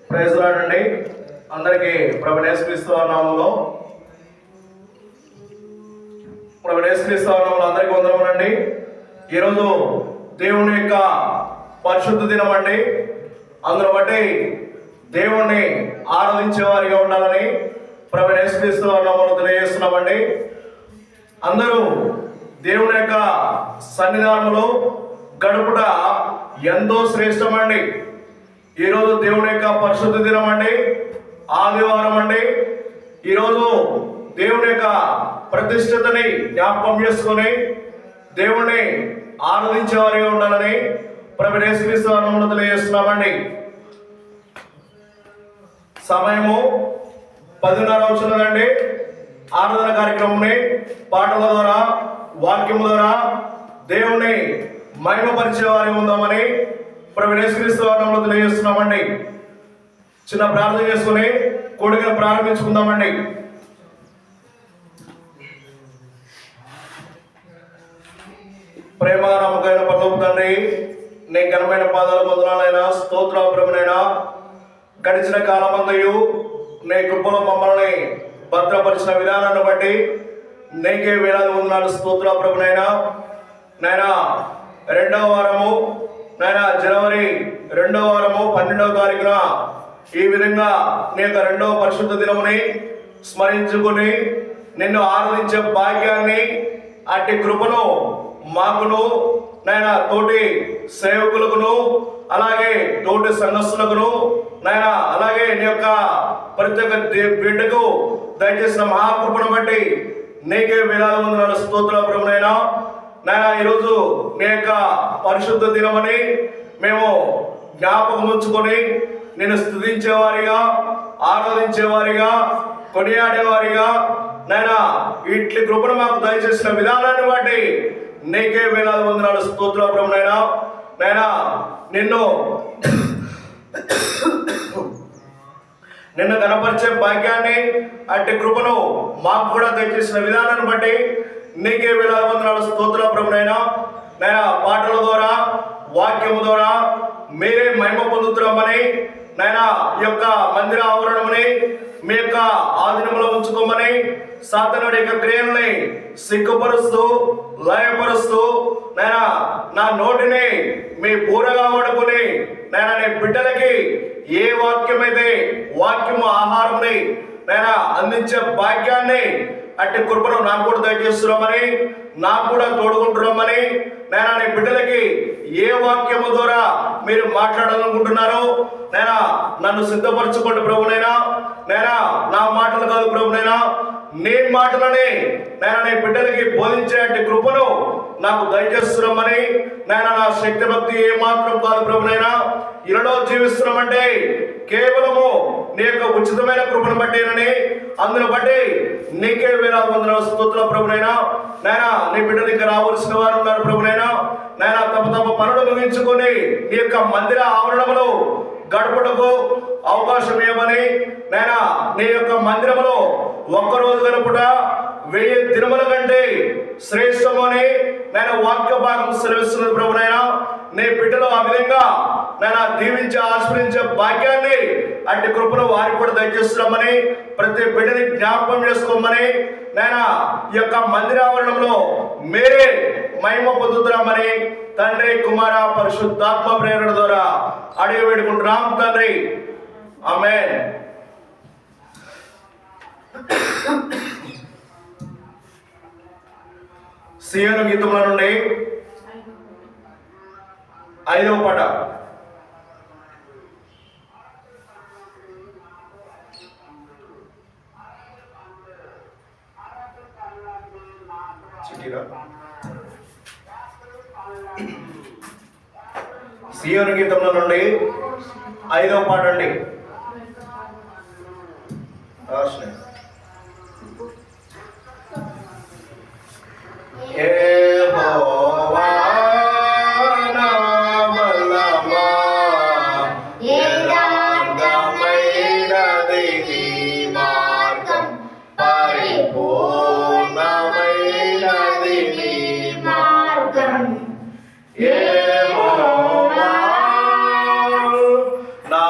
Praise lord అండి. అందరికీ ప్రభువైన యేసుక్రీస్తు నామములో అందరికీ వందనములండి. ఈరోజు దేవుని యొక్క పరిశుద్ధ దినం అండి. అందులో బట్టి దేవుణ్ణి ఆరాధించే వారిగా ఉండాలని ప్రభువైన యేసుక్రీస్తు నామములో తెలియజేస్తున్నామండి. అందరూ దేవుని యొక్క సన్నిధానంలో గడుపుట ఎంతో శ్రేష్టమండి. ఈరోజు దేవుని యొక్క పరిశుద్ధ దినం అండి, ఆదివారం అండి. ఈరోజు దేవుని యొక్క ప్రతిష్టతని జ్ఞాపకం చేసుకొని దేవుణ్ణి ఆరాధించే వారిగా ఉండాలని ప్రభువైన యేసుక్రీస్తు నామములో తెలియజేస్తున్నామండి. సమయము 10:30 అవుతున్నదండి. ఆరాధన కార్యక్రమంని పాటల ద్వారా, వాక్యము ద్వారా దేవుణ్ణి మహిమపరిచే వారి ఉందామని ప్రభువైన యేసుక్రీస్తు నామములో తెలియజేస్తున్నామండి. చిన్న ప్రార్థన చేసుకుని కూడికను ప్రారంభించుకుందామండి. ప్రేమ నమ్మకమైన పరలోక తండ్రి, నీ ఘనమైన పాదాల వందనాలైనా స్తోత్రాలు ప్రభువైనా. గడిచిన కాలమంతయు నీ కృపలో మమ్మల్ని భద్రపరిచిన విధానాన్ని బట్టి నీకే వేలాది వందనాలు స్తోత్రాలు ప్రభువైనా. నాయనా రెండవ వారము జనవరి 2వ వారము 12వ తారీఖున ఈ విధంగా నీ యొక్క 2వ పరిశుద్ధ దినముని స్మరించుకుని నిన్ను ఆరాధించే భాగ్యాన్ని, అట్టి కృపను మాకును నాయన తోటి సేవకులకును అలాగే తోటి సంఘస్థులకును నాయన అలాగే నీ యొక్క ప్రతి ఒక్క బిడ్డకు దయచేసిన మహాకృపను బట్టి నీకే వేలాది వందనాలు స్తోత్రాలు ప్రభువైనా. నాయన ఈరోజు నీ యొక్క పరిశుద్ధ దినమని మేము జ్ఞాపకం ఉంచుకొని నేను స్తుతించేవారిగా, ఆరాధించేవారిగా, కొనియాడేవారిగా నాయన ఇట్లి కృపను మాకు దయచేసిన విధానాన్ని బట్టి నీకే వేలాది వందనాలు స్తోత్రాలు ప్రభువైనా. నాయనా నిన్ను కనపరిచే భాగ్యాన్ని, అట్టి కృపను మాకు కూడా దయచేసిన విధానాన్ని బట్టి నీకే వేలాది వందనాలు స్తోత్రాలు ప్రభువైనా. నాయనా పాటల ద్వారా, వాక్యము ద్వారా మీరే మహిమ పొందుతున్నామని నాయనా ఈ యొక్క మందిర ఆవరణముని మీ యొక్క ఆధీనంలో ఉంచుకోమని సాతానుడి యొక్క క్రియల్ని సిగ్గుపరుస్తూ లయపరుస్తూ నాయనా నా నోటిని మీ బూరగా వాడుకొని నాయనా నీ బిడ్డలకి ఏ వాక్యమైతే వాక్యము ఆహారంని నాయనా అందించే భాగ్యాన్ని, అట్టి కృపను నాకు కూడా దయచేస్తున్నామని, నాకు కూడా తోడుకుంటున్నామని నాయనా నీ బిడ్డలకి ఏ వాక్యము ద్వారా మీరు మాట్లాడాలనుకుంటున్నారో నాయనా నన్ను సిద్ధపరచుకోండి ప్రభువైనా. నాయనా నా మాటలు కాదు ప్రభువైనా, నీ మాటలని నాయనా నీ బిడ్డలకి బోధించే కృపను నాకు దయచేస్తున్నామని నాయనా నా శక్తి భక్తి ఏమాత్రం కాదు ప్రభువైనా. ఇలాలో జీవిస్తున్నామంటే కేవలము నీ యొక్క ఉచితమైన కృపను బట్టేనని, అందును బట్టి నీకే వేలాది వందనాలు స్తోత్రాలు ప్రభువైనా. నాయనా నీ బిడ్డలు ఇంకా రావాల్సిన వారు ఉన్నారు ప్రభువైనా. నాయనా తమ పనులు ముగించుకొని నీ యొక్క మందిర ఆవరణములో గడపటకు అవకాశం ఇవ్వమని నాయనా నీ యొక్క మందిరములో ఒక్కరోజు గడుపుట 1000 దినముల కంటే శ్రేష్టమని నేను వాక్య భాగం సెలవిస్తున్నది ప్రభువైనా. నీ బిడ్డలు ఆ విధంగా నేను దీవించి ఆశ్రయించే భాగ్యాన్ని, అట్టి కృపను వారికి కూడా దయచేస్తున్నామని, ప్రతి బిడ్డని జ్ఞాపకం చేసుకోమని నేను ఈ యొక్క మందిరావరణంలో మీరే మహిమ పొందుతున్నామని తండ్రి, కుమార, పరిశుద్ధాత్మ ప్రేరణ ద్వారా అడిగి వేడుకుంటున్నాం తండ్రి. ఆమేన్. సియోను గీతముల నుండి 5వ పాట. సియోను గీతముల నుండి 5వ పాట అండి. యెహోవా నా బలమా, యథార్థమైనది నీ మార్గం, పరిపూర్ణమైనది నీ మార్గం. యెహోవా నా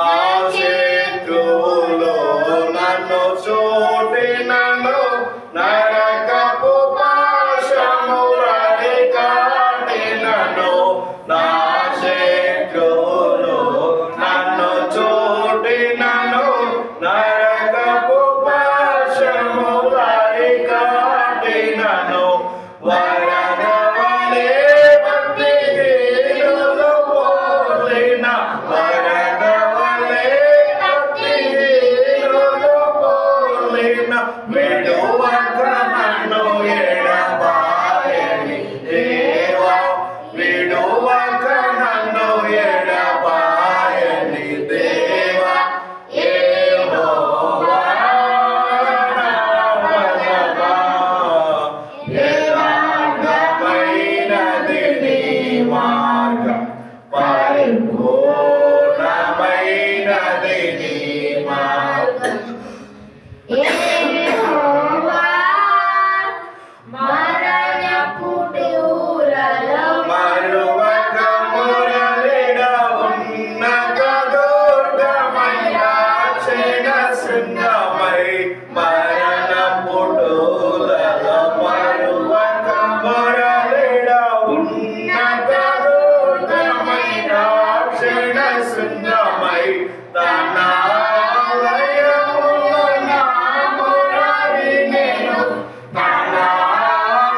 నీ మార్గం. యెహోవా మరణపు దూరలో మరువక మొరలిడ ఉన్నత దుర్గమైన క్షణ శృంగమై మరణపు దూరలో మరువక మొరలిడ ఉన్నత దుర్గమైన క్షణ శృంగమై తన ఆలయములో నా మొర వినెను. తన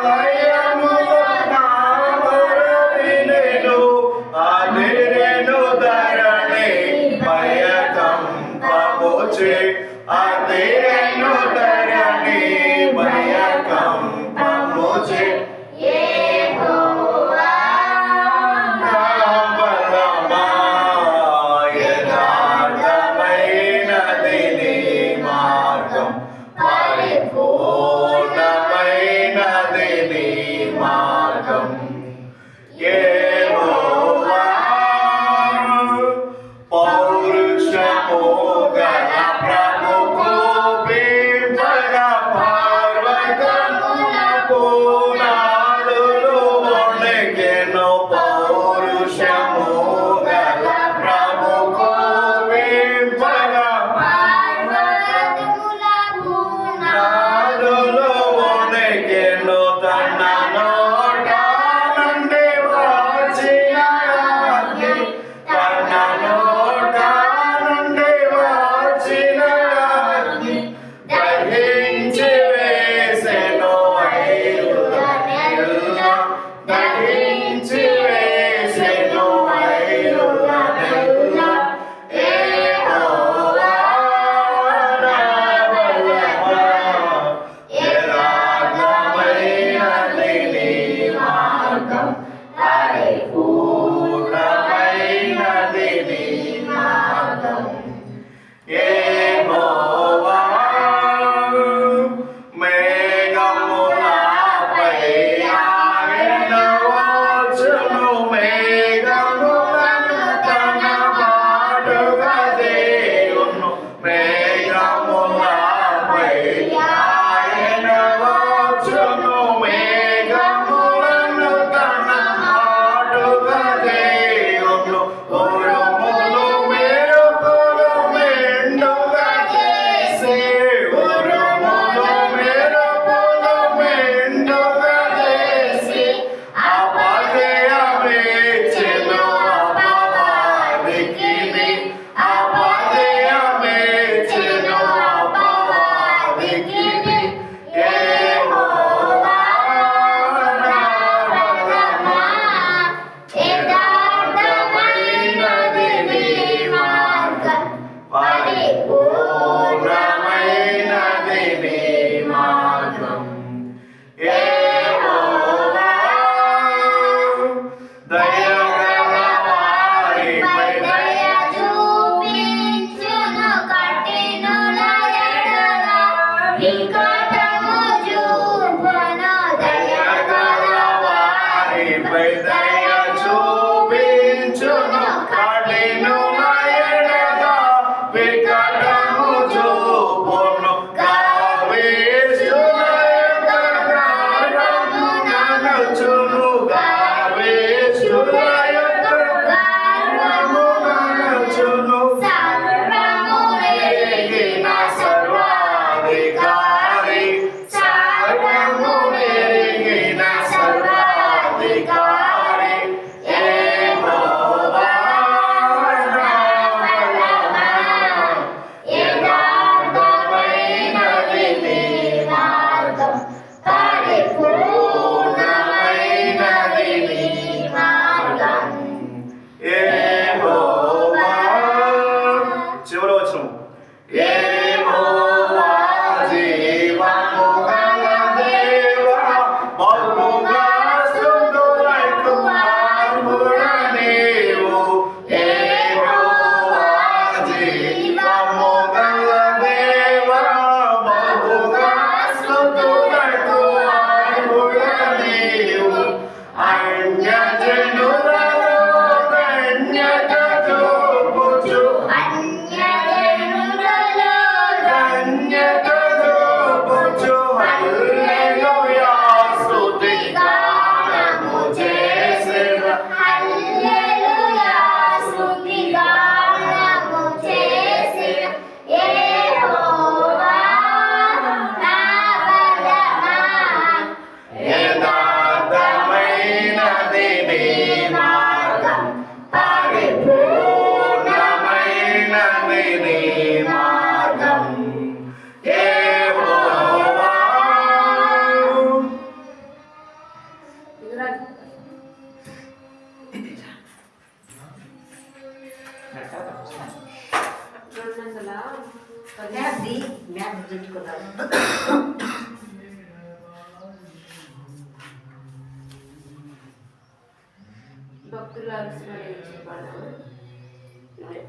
ఆలయములో నా మొర వినెను. అదిరెను ధరణి భయకంపముచే. అదిరెను ధరణి భయకంపముచే. యెహోవా నా బలమా యథార్థమైనది నీ మార్గం. పరిపూర్ణమైనది నీ మార్గం. యెహోవా పౌరుషము గల ప్రభువు పింపగా పర్వతములకు నాదులు వణికెను. పౌరుషము గల ప్రభువు పింపగా పర్వతములకు నాదులు వణికెను. తన నోట నుండి వచ్చిన అగ్ని. తన నోట నుండి వచ్చిన అగ్ని దహించి వేసెను ఐరులనెల్లా. దహించి వేసెను ఐరులనెల్లా. యెహోవా నా బలమా యథార్థమైనది నీ మార్గం. పరిపూర్ణమైనది నీ మార్గం. యెహోవా మేఘములపై ఆయన వచ్చును. మేఘములను తన బాటుగా దేవును. మేఘములపై ఆయన వచ్చును. మేఘములను తన బాటుగా దేవును. ఉరుములు మెరుపులు మెండుగా చేసి. ఉరుములు మెరుపులు మెండుగా చేసి అపజయమిచ్చెను అపవాదికిని. అపజయమిచ్చెను అపవాదికిని. యెహోవా నా బలమా యథార్థమైనది నీ మార్గం. పరిపూర్ణమైనది నీ మార్గం. యెహోవా దయగల వారిపై దయ చూపించును. కఠినుల ఎడల వికటము చూపును. దయగల వారిపై దయ చూపించును. కఠినుల ఎడల వికటము చూపును. గావేషుల యొక్క గర్వముననుచును. గావేషుల యొక్క గర్వముననుచును. సర్వమునెరిగిన సర్వాధికారి. సర్వమునెరిగిన సర్వాధికారి. యెహోవా నా బలమా యథార్థమైనది నీ మార్గం. పరిపూర్ణమైనది నీ మార్గం. యెహోవా చివరి వచనం. యెహోవా జీవము గల దేవా బహుగా స్తుతులకు అర్హుడ నీవు. యెహోవా జీవము గల దేవా బహుగా స్తుతులకు అర్హుడ నీవు. అన్యజనులలో ధన్యత చూపుచు. అన్యజనులలో నీ మార్గం యెహోవా.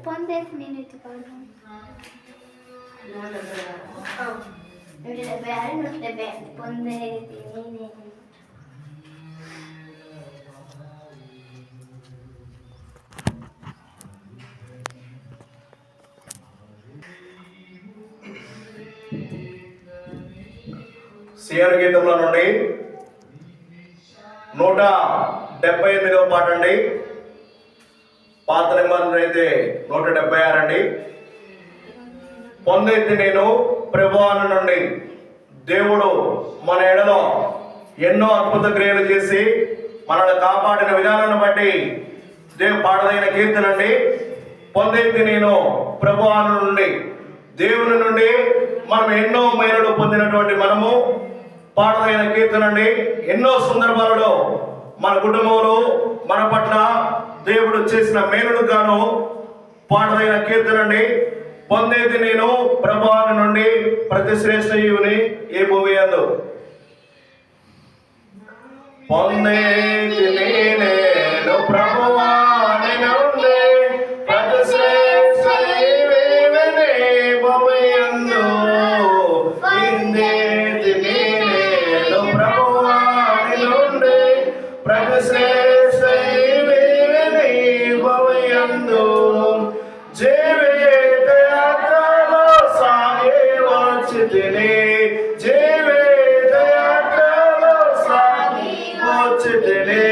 పొందేసి నేను ఎత్తుకోవడం 176 175 పొందేసి నేనే. సియోను గీతంలో నుండి 178వ పాట అండి. పాత నిబంధన అయితే 176 అండి. పొందేది నేను ప్రభువాను నుండి. దేవుడు మన ఎడలో ఎన్నో అద్భుత క్రియలు చేసి మనల్ని కాపాడిన విధానాన్ని బట్టి పాడదైన కీర్తనండి. పొందేది నేను ప్రభువాను నుండి. దేవుని నుండి మనం ఎన్నో మేలులు పొందినటువంటి మనము పాడదైన కీర్తనండి. ఎన్నో సందర్భాలలో మన కుటుంబంలో మన పట్ల దేవుడు చేసిన మేలుడు గాను పాడదైన కీర్తనండి. పొందేది నేను ప్రభువాని నుండి ప్రతి శ్రేష్ఠ ఈవుని ఏ భూమి అందు. పొందేది నేను ప్రభువాని నుండి ప్రతి శ్రేష్ఠ ఈవుని భూమి అందు. పొందేది నేను ప్రభువాని నుండి ప్రతి శ్రేష్ఠ ఈవుని భూమి అందు. జీవితయాత్రలో సాగే వచ్చితిని, జీవితయాత్రలో సాగి వచ్చితిని.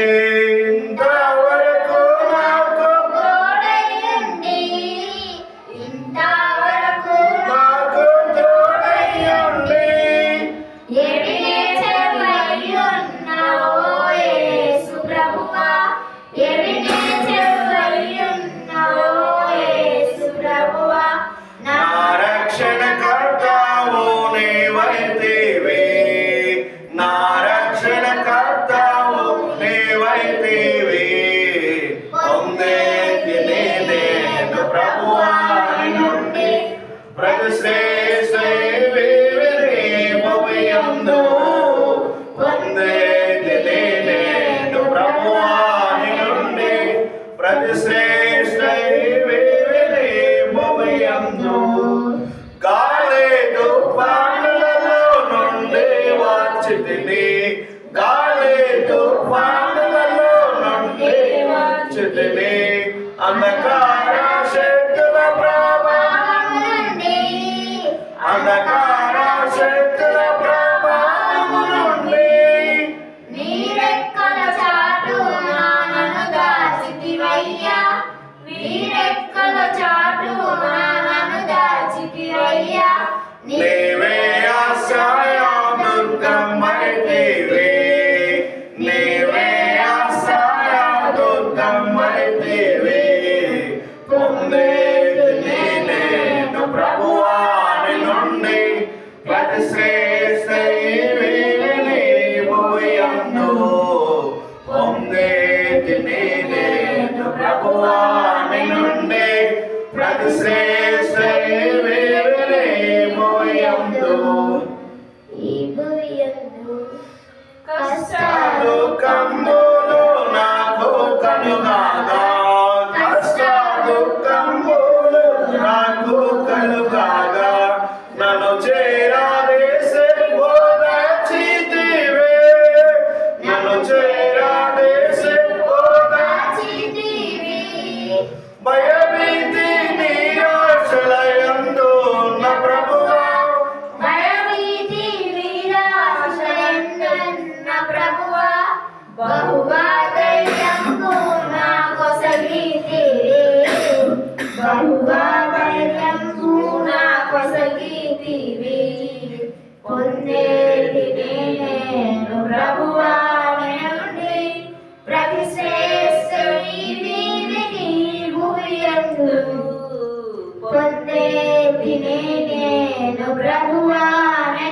నేను ప్రభువా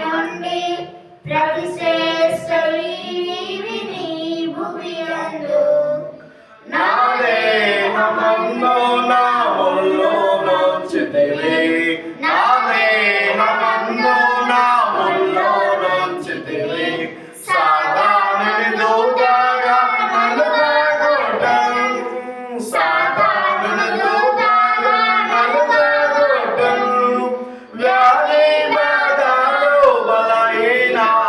నుండి ప్రతి శ్రేష్ఠ ఈవిని భువియందు నా దేహమందు నా ముళ్ళు నొచ్చితివి, నా దేహమందు నా ముళ్ళు నొచ్చితివి. సాతానుని దూతగా నన్ను కొట్టం, సాతానుని దూతగా నన్ను కొట్టం. వ్యాధి బాధలు బలహీనతలందు,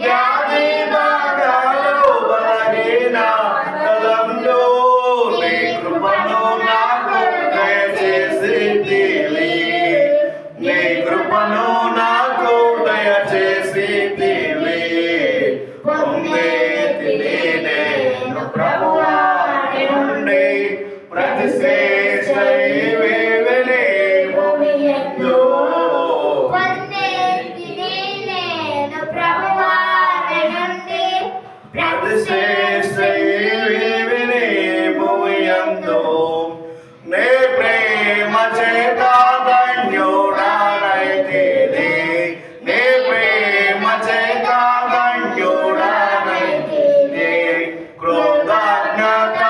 వ్యాధి బాధలు బలహీనతలందు నీ కృపను నాకు దయచేసితివి, నీ కృపను నాకు దయచేసితివి. పొందేతిని నేను ప్రభువా నీ నుండి ప్రతి శ్రేష్ఠ ఈవిని భువియందు. నేను ప్రభువా నుండి ప్రతి శ్రేష్ఠ ఈవిని భువియందు. నే ప్రేమ చేత ధన్యుడనైతిని, నే ప్రేమ చేత ధన్యుడనైతిని. కృతజ్ఞతాస్తుతులు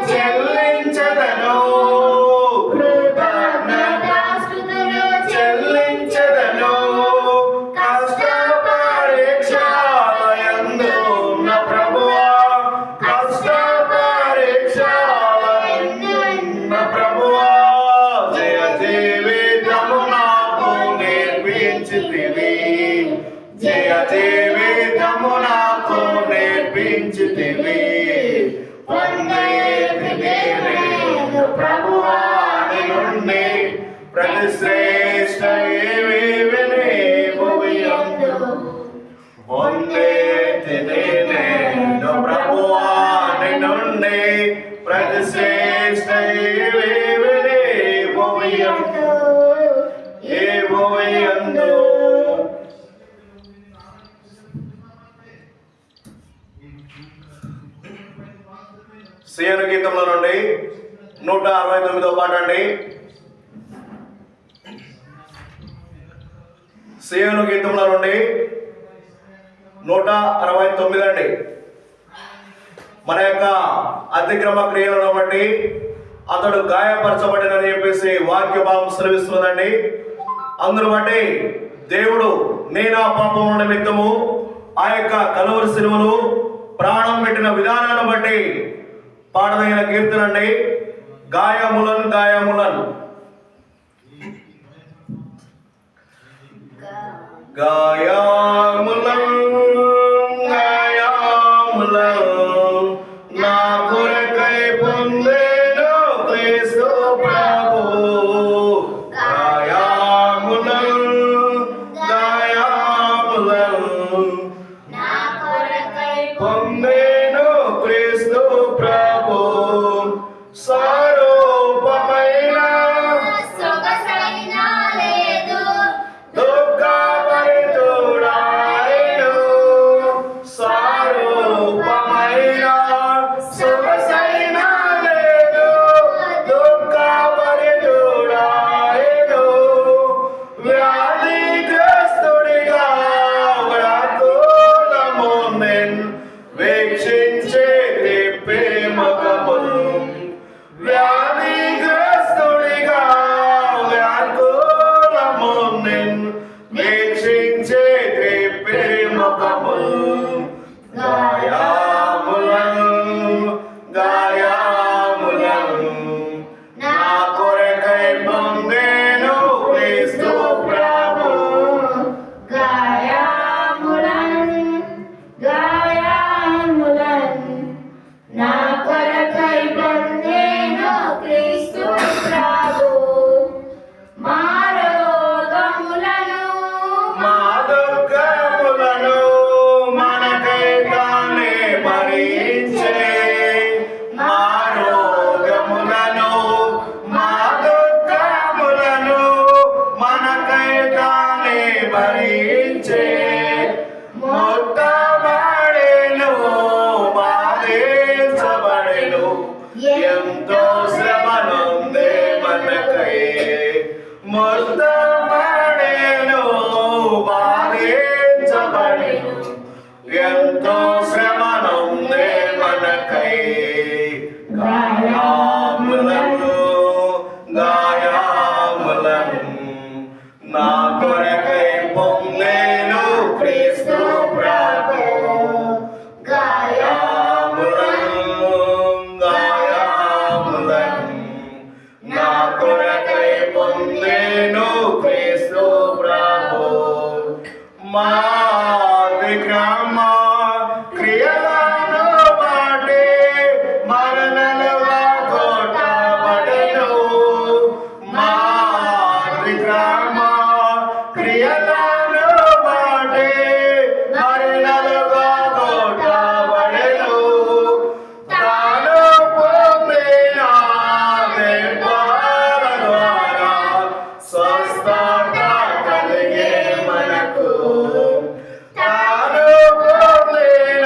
చెల్లించెదను, కృతజ్ఞతాస్తుతులు చెల్లించెదను. కష్ట పరీక్షలయందు నా ప్రభువా, కష్ట పరీక్షలయందు నా ప్రభువా, జయ జీవితము నాకు నేర్పించితివి, జయ జీవితము నాకు నేర్పించితివి. పొందేతిని నేను ప్రభువా నీ నుండి ప్రతి శ్రేష్ఠ ఈవిని భువియందు. పొందేతిని నేను ప్రభువా నీ నుండి ప్రతి శ్రేష్ఠ ఈవిని భువియందు, ఏ భువియందు. సియోను గీతంలో నుండి 169వ పాట అండి. సియోను గీతంలో నుండి 169 అండి. మన యొక్క అతిక్రమ క్రియలను బట్టి అతడు గాయపరచబడినని చెప్పేసి వాక్య భావం సెలవిస్తున్నదండి. అందును బట్టి దేవుడు నేను ఆ పాపముల నిమిత్తము ఆ యొక్క కలువరి సిలువను ప్రాణం పెట్టిన విధానాన్ని బట్టి పాడదగిన కీర్తన అండి. గాయములను గాయములను గాయములను గాయములను నా కొరకై పొందెను క్రీస్తు ప్రభు. గాయములను గాయములను నా కొరకై పొందెను క్రీస్తు ప్రభు. స్వరూపమైన సొగసైనా లేదు, దుఃఖభరితుడైన కొరకై మొత్తమడెను బాధించబడెను ఎంతో శ్రమనుందే మనకై గాయములను నా కొరకై పొందెను క్రీస్తు ప్రభు గాయములను నా కొరకై పొందెను క్రీస్తు ప్రభు మా విక్రమ క్రియలను బట్టి మరణలుగా కొట్టబడెను మా విక్రమ క్రియలను బట్టి మరణలుగా కొట్టబడెను తాను పొందిన దెబ్బల ద్వారా స్వస్థత కలిగే మనకు తాను పొందిన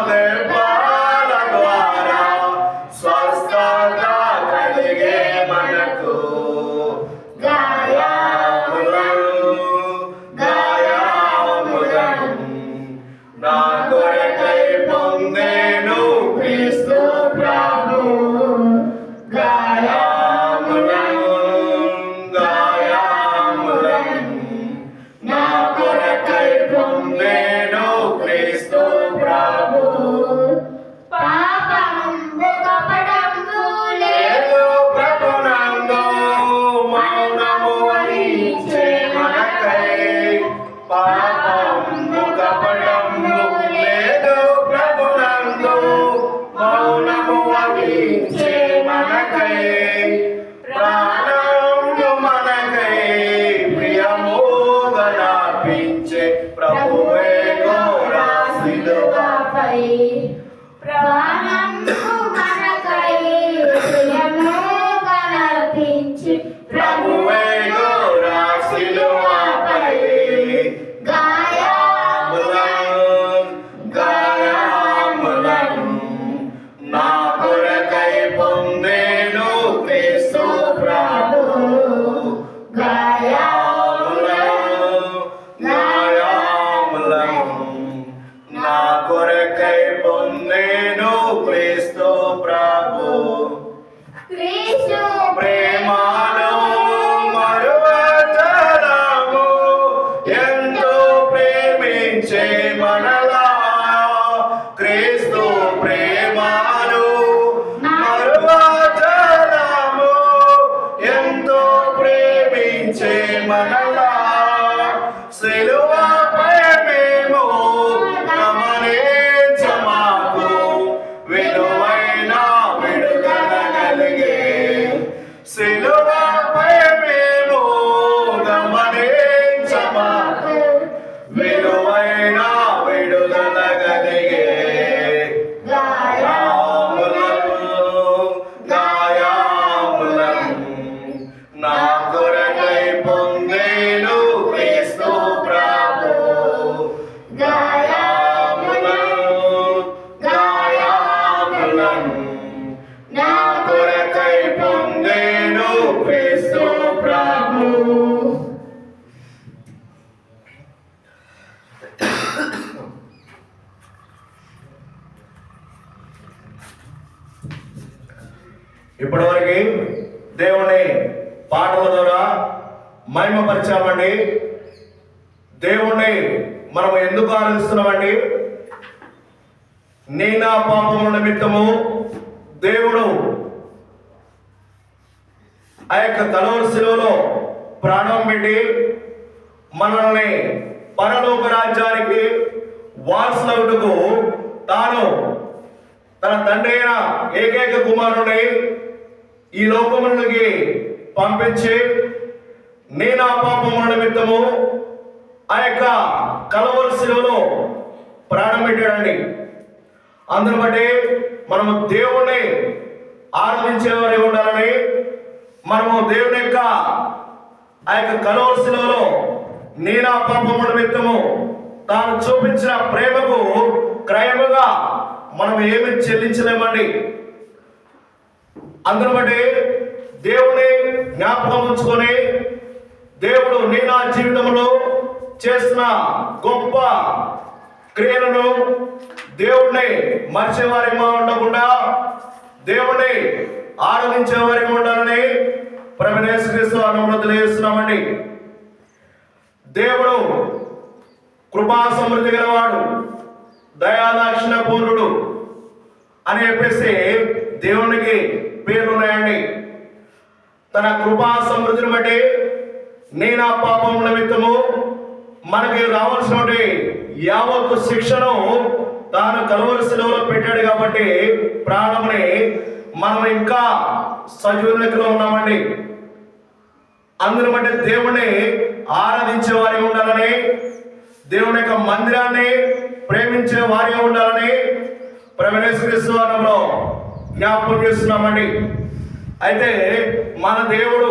దెబ్బల ద్వారా స్వస్థత కలిగే మనకు నా కొరకై పొందెను క్రీస్తు ప్రభు గాయములను నా కొరకై పొందెను క్రీస్తు ప్రభు పాపంబు కపటంబు లేదు లేదు ప్రభునందు మౌనము వహించే మనకై పాపము కపటము లేదు ప్రభునందు మౌనము వహించే మనకై ప్రాణము మనకై ప్రియముగా నార్పించే ప్రభువే ఘోర శిలువపై ప్రాణంబు మనకై ప్రియముగా నర్పించి ప్రభువే ఘోర శిలువపై గాయములను నా కొరకై పొందెను క్రీస్తు ప్రభు గాయములను నా కొరకై పొందెను క్రీస్తు ప్రభు క్రీస్తు ప్రేమలో మరువజలము ఎంతో ప్రేమించే మనలా క్రీస్తు ప్రేమలో మరువజలము ఎంతో ప్రేమించే మనలా సిలువపై మేము గమనించమాకు విలువైన విడుదల కలిగే సిలువపై మేము గమనించమాకు విలువైన విడుదల కలిగే గాయములను నా కొరకై పొందెను క్రీస్తు ప్రభు గాయములను నా కొరకై పొందెను క్రీస్తు ప్రభు ఇప్పటివరకు దేవుని పాటల ద్వారా మహిమపరిచామండి. దేవుణ్ణి మనం ఎందుకు ఆరాధిస్తున్నామండి? నీ నా పాపముల నిమిత్తము దేవుడు ఆ యొక్క కల్వరి శిలువలో ప్రాణం పెట్టి మనల్ని పరలోక రాజ్యానికి వారసులవుటకు తాను తన తండ్రి అయిన ఏకైక కుమారుని ఈ లోకములకి పంపించి నీ నా పాపముల నిమిత్తము ఆ యొక్క కల్వరి శిలువలో ప్రాణం పెట్టాడండి. అందుని బట్టి మనము దేవుణ్ణి ఆరాధించేవారి ఉండాలని, మనము దేవుని యొక్క ఆ యొక్క కల్వరి శిలువలో నీ నా పాపముల నిమిత్తము తాను చూపించిన ప్రేమకు క్రయముగా మనం ఏమి చెల్లించలేమండి. అందుని బట్టి దేవుని జ్ఞాపకం ఉంచుకొని దేవుడు నీ నా జీవితంలో చేసిన గొప్ప క్రియలను దేవుణ్ణి మర్చేవారిగా ఉండకుండా దేవుణ్ణి ఆరాధించేవారిగా ఉండాలని ప్రభువైన యేసుక్రీస్తు నామములో తెలియజేస్తున్నామండి. దేవుడు కృపా సమృద్ధి గలవాడు, దయాదాక్షిణ్య పూర్ణుడు అని చెప్పేసి దేవునికి పేర్లు ఉన్నాయండి. తన కృపా సమృద్ధిని బట్టి నీ నా పాపం నిమిత్తము మనకి రావాల్సినటువంటి యావత్తు శిక్షను తాను కలువరి శిలువలో పెట్టాడు కాబట్టి ప్రాణముని మనం ఇంకా సజీవులతో ఉన్నామండి. అందుని బట్టి దేవుణ్ణి ఆరాధించే వారిగా ఉండాలని, దేవుని యొక్క మందిరాన్ని ప్రేమించే వారిగా ఉండాలని ప్రభువైన యేసుక్రీస్తు నామములో జ్ఞాపకం చేస్తున్నామండి. అయితే మన దేవుడు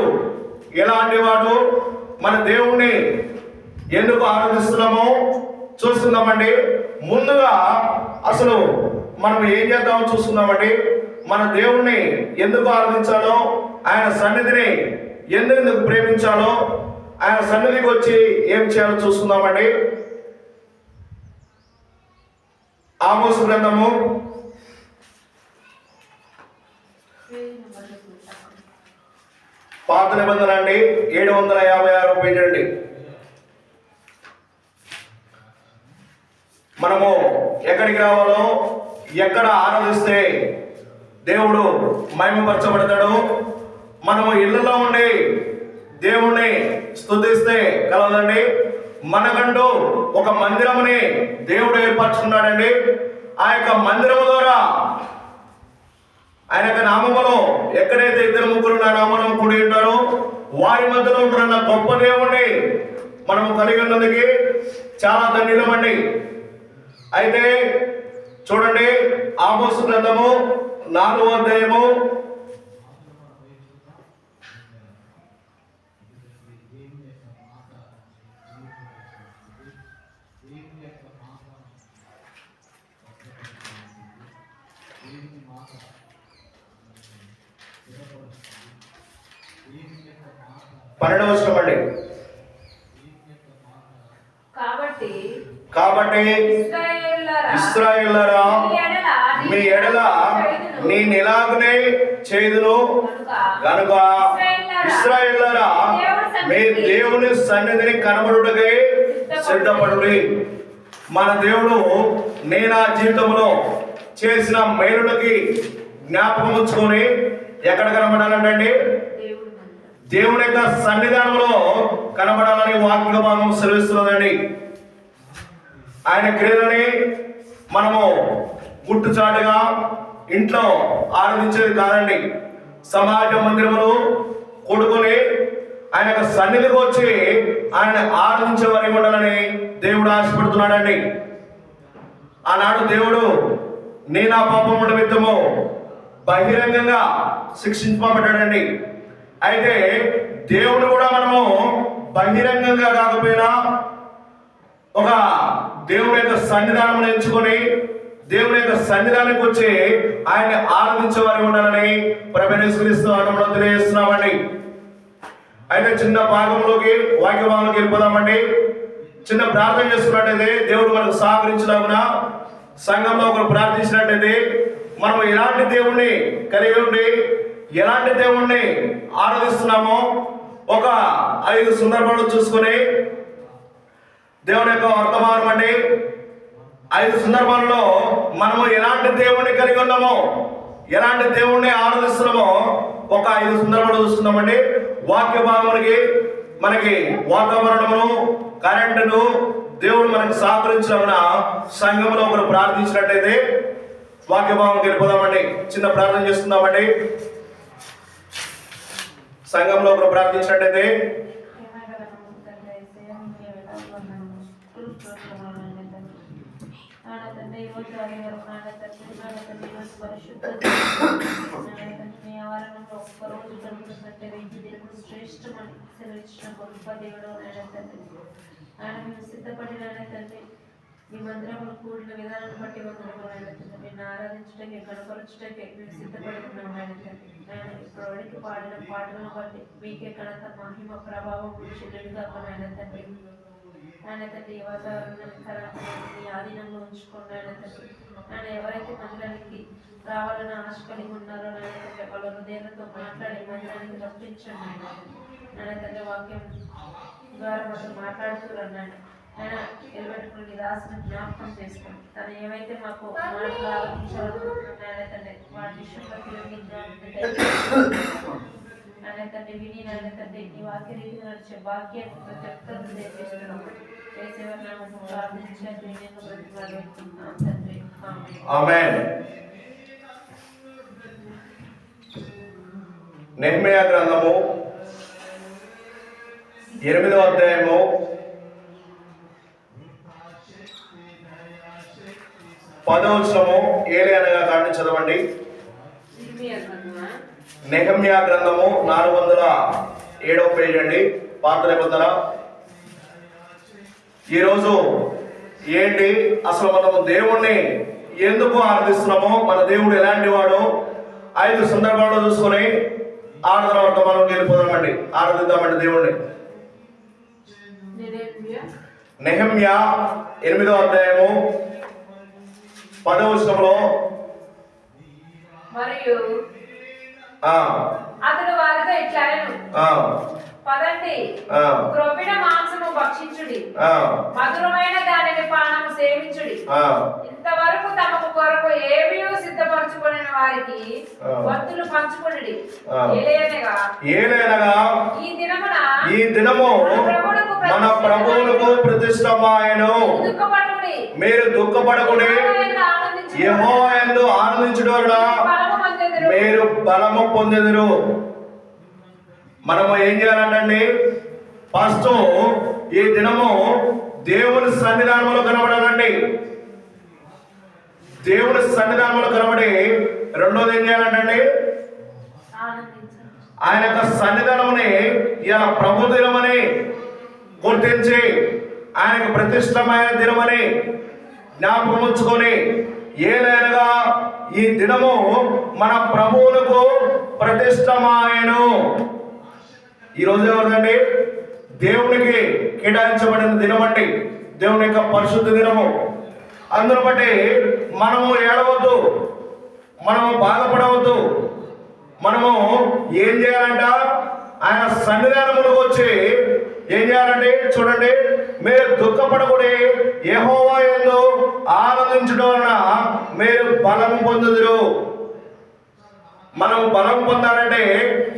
ఎలాంటి వాడు, మన దేవుణ్ణి ఎందుకు ఆరాధిస్తున్నామో చూస్తున్నామండి. ముందుగా అసలు మనం ఏం చేద్దామో చూస్తున్నామండి. మన దేవుణ్ణి ఎందుకు ఆరాధించాలో, ఆయన సన్నిధిని ఎందుకు ప్రేమించాలో, ఆయన సన్నిధికి వచ్చి ఏం చేయాలో చూస్తున్నామండి. ఆమోసు గ్రంథము 756 పేజీ అండి. మనము ఎక్కడికి రావాలో, ఎక్కడ ఆరాధిస్తే దేవుడు మహిమపరచబడతాడు, మనము ఇళ్ళలో ఉండి దేవుణ్ణి స్తుతిస్తే కలదండి. మనకంటూ ఒక మందిరముని దేవుడు ఏర్పరచుకున్నాడండి. ఆ యొక్క మందిరము ద్వారా ఆయన యొక్క నామములో ఎక్కడైతే 2-3 నా నామములో కూడి ఉంటారో వారి మధ్యలో ఉంటున్న గొప్ప దేవుణ్ణి మనము కలిగి ఉన్నందుకు చాలా ధన్యులమండి. అయితే చూడండి, ఆమోసు గ్రంథము 4వ అధ్యాయము 12వ వచనం అండి. కాబట్టి ఇశ్రాయేలులారా, మీ ఎడల నేను ఎలాగనే చేయుదును కనుక ఇశ్రాయేలులారా, మీ దేవుని సన్నిధిని కనబడుటకై సిద్ధపడుడి. మన దేవుడు నేను ఆ జీవితంలో చేసిన మేలులకి జ్ఞాపకం ఉంచుకొని ఎక్కడ కనబడాలంటే దేవుని యొక్క సన్నిధానంలో కనబడాలని వాక్య భాగం సెలవిస్తున్నదండి. ఆయన క్రియలని మనము గుట్టుచాటుగా ఇంట్లో ఆరాధించేది కాదండి. సమాజ మందిరములు కొడుకుని ఆయన యొక్క సన్నిధికి వచ్చి ఆయన ఆరాధించే వారికి ఉండాలని దేవుడు ఆశపడుతున్నాడండి. ఆనాడు దేవుడు నీ నా పాపం నిమిత్తము బహిరంగంగా శిక్షింపబడ్డాడండి. అయితే దేవుడు కూడా మనము బహిరంగంగా కాకపోయినా ఒక దేవుని యొక్క సన్నిధానం ఎంచుకొని దేవుని యొక్క సన్నిధానానికి వచ్చి ఆయన ఆరాధించే వారి ఉండాలని ప్రభువైన యేసుక్రీస్తు నామములో తెలియజేస్తున్నామండి. అయితే చిన్న భాగంలోకి వాక్య భాగంలోకి వెళ్ళిపోదామండి. చిన్న ప్రార్థన చేసుకున్నట్టయితే దేవుడు మనకు సహకరించినాగున సంఘంలో ఒకరు ప్రార్థించినట్టయితే మనం ఎలాంటి దేవుణ్ణి కలిగి ఉండి ఎలాంటి దేవుణ్ణి ఆరాధిస్తున్నామో ఒక 5 సందర్భాలు చూసుకొని దేవుని యొక్క వర్తమానం అండి. 5 సందర్భాల్లో మనము ఎలాంటి దేవుణ్ణి కలిగి ఉన్నామో, ఎలాంటి దేవుణ్ణి ఆరాధిస్తున్నామో ఒక 5 సందర్భాలు చూస్తున్నామండి. వాక్య భాగమునికి మనకి వాతావరణమును, కరెంటును దేవుడు మనకు సహకరించిన సంఘంలో ఒకరు ప్రార్థించినట్టయితే వాక్య భాగంకి వెళ్ళిపోదామండి. చిన్న ప్రార్థన చేస్తున్నామండి. సంఘంలో ఒకరు ప్రార్థించినట్టయితే సిద్ధపడిన తండ్రి ఈ మందిరంలో కూడిన విధానాన్ని బట్టి వందనములు ఆయన తండ్రి. నిన్ను ఆరాధించడానికి కనపరచడానికి మేము సిద్ధపడి ఉన్నాం ఆయన తండ్రి. ఆయన ఇప్పటివరకు పాడిన పాటలను బట్టి మీకే ఘనత మహిమ ప్రభావం చెల్లుగా ఆయన తండ్రి. ఆయన తండ్రి ఈ వాతావరణాన్ని ఆధీనంలో ఉంచుకోండి ఆయన తండ్రి. ఆయన ఎవరైతే మందిరానికి రావాలని ఆశ కలిగి ఉన్నారో ఆయన తండ్రి వాళ్ళ హృదయాలతో మాట్లాడి మందిరానికి రప్పించండి ఆయన తండ్రి. వాక్యం ద్వారా మాతో మాట్లాడుతున్నాడు ఆయన నిలబెట్టుకుని దాసుని జ్ఞాపకం చేసుకోండి. తను ఏవైతే మాకు మాటలు ఆలోచించాలనుకుంటున్నాడు తండ్రి వాటి విషయంలో ఆయన తండ్రి విని ఆయన తండ్రి నీ వాక్య రీతి నడిచే భాగ్యాన్ని ప్రతి ఒక్కరు తెప్పిస్తున్నాం. వేసేవారు ప్రార్థించండి నేను బ్రతిమాలుకుంటున్నాం తండ్రి. ఆమేన్. నెహెమ్యా గ్రంథము 8వ అధ్యాయము 10వ వచనము ఏలి అనగా కాండి చదవండి. నెహెమ్యా గ్రంథము 407వ పేజీ అండి, పాత నిబంధన. ఈరోజు ఏంటి అసలు మనము దేవుణ్ణి ఎందుకు ఆరాధిస్తున్నామో, మన దేవుడు ఎలాంటి వాడు 5 సందర్భాల్లో చూసుకొని ఆరాధన వద్ద మనం వెళ్ళిపోదామండి, ఆరాధిద్దామండి దేవుణ్ణి. నెహెమ్యా 8వ అధ్యాయము 10వ వచనంలో మరియు అతడు వారితో ఇట్లనెను, పదండి క్రొవ్విన మాంసము భక్షించుడి, మధురమైన దానిని పానము సేవించుడి. ఇంతవరకు తమకు కొరకు ఏమీ సిద్ధపరచుకుని వారికి వంతులు పంచుకునుడి. ఏలయనగా ఈ దినము మన ప్రభువునకు ప్రతిష్టమాయెను. మీరు దుఃఖపడకుడి, యెహోవా యందు ఆనందించుట వలన మీరు బలము పొందెదరు. మనము ఏం చేయాలంటే ఫస్ట్ ఈ దినము దేవుని సన్నిధానంలో కనబడాలండి. దేవుని సన్నిధానంలో కనబడి రెండోది ఏం చేయాలంటే ఆయన యొక్క సన్నిధానముని ఇలా ప్రభు దినమని గుర్తించి ఆయనకు ప్రతిష్టమైన దినమని జ్ఞాపకం ఉంచుకొని ఏలైనగా ఈ దినము మన ప్రభువులకు ప్రతిష్టమాయెను. ఈరోజు ఎవరిదండి? దేవునికి కేటాయించబడిన దినం అండి, దేవుని యొక్క పరిశుద్ధ దినము. అందును బట్టి మనము ఏడవద్దు, మనము బాధపడవద్దు. మనము ఏం చేయాలంట? ఆయన సన్నిధానములకు వచ్చి ఏం చేయాలంటే చూడండి, మీరు దుఃఖపడకుడి, యెహోవా యందు ఆనందించడం వలన మీరు బలం పొందుదురు. మనం బలం పొందాలంటే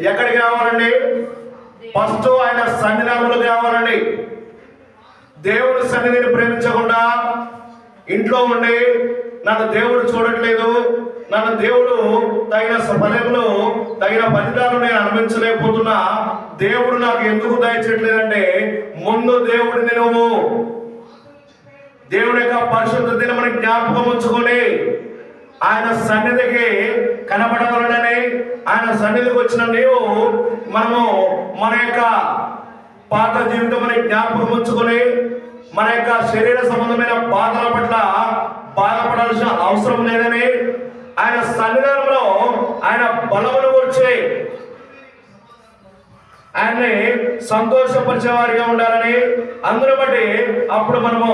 ఎక్కడికి రావాలండి? ఫస్ట్ ఆయన సన్నిధానములకు రావాలండి. దేవుడి సన్నిధిని ప్రేమించకుండా ఇంట్లో ఉండి నన్ను దేవుడు చూడట్లేదు, నన్ను దేవుడు తగిన ఫలములు తగిన ఫలితాలు నేను అనుభవించలేకపోతున్నా, దేవుడు నాకు ఎందుకు దయచేయట్లేదంటే ముందు దేవుడిని నువ్వు దేవుడి యొక్క పరిశుద్ధ దినముని జ్ఞాపకం ఉంచుకొని ఆయన సన్నిధికి కనబడవలనని, ఆయన సన్నిధికి వచ్చిన నీవు మనము మన యొక్క పాత జీవితం జ్ఞాపకం ఉంచుకొని మన యొక్క శరీర సంబంధమైన బాధల పట్ల బాధపడాల్సిన అవసరం లేదని, ఆయన సన్నిధానంలో ఆయన బలమును గురించి ఆయన్ని సంతోషపరిచే వారిగా ఉండాలని, అందును బట్టి అప్పుడు మనము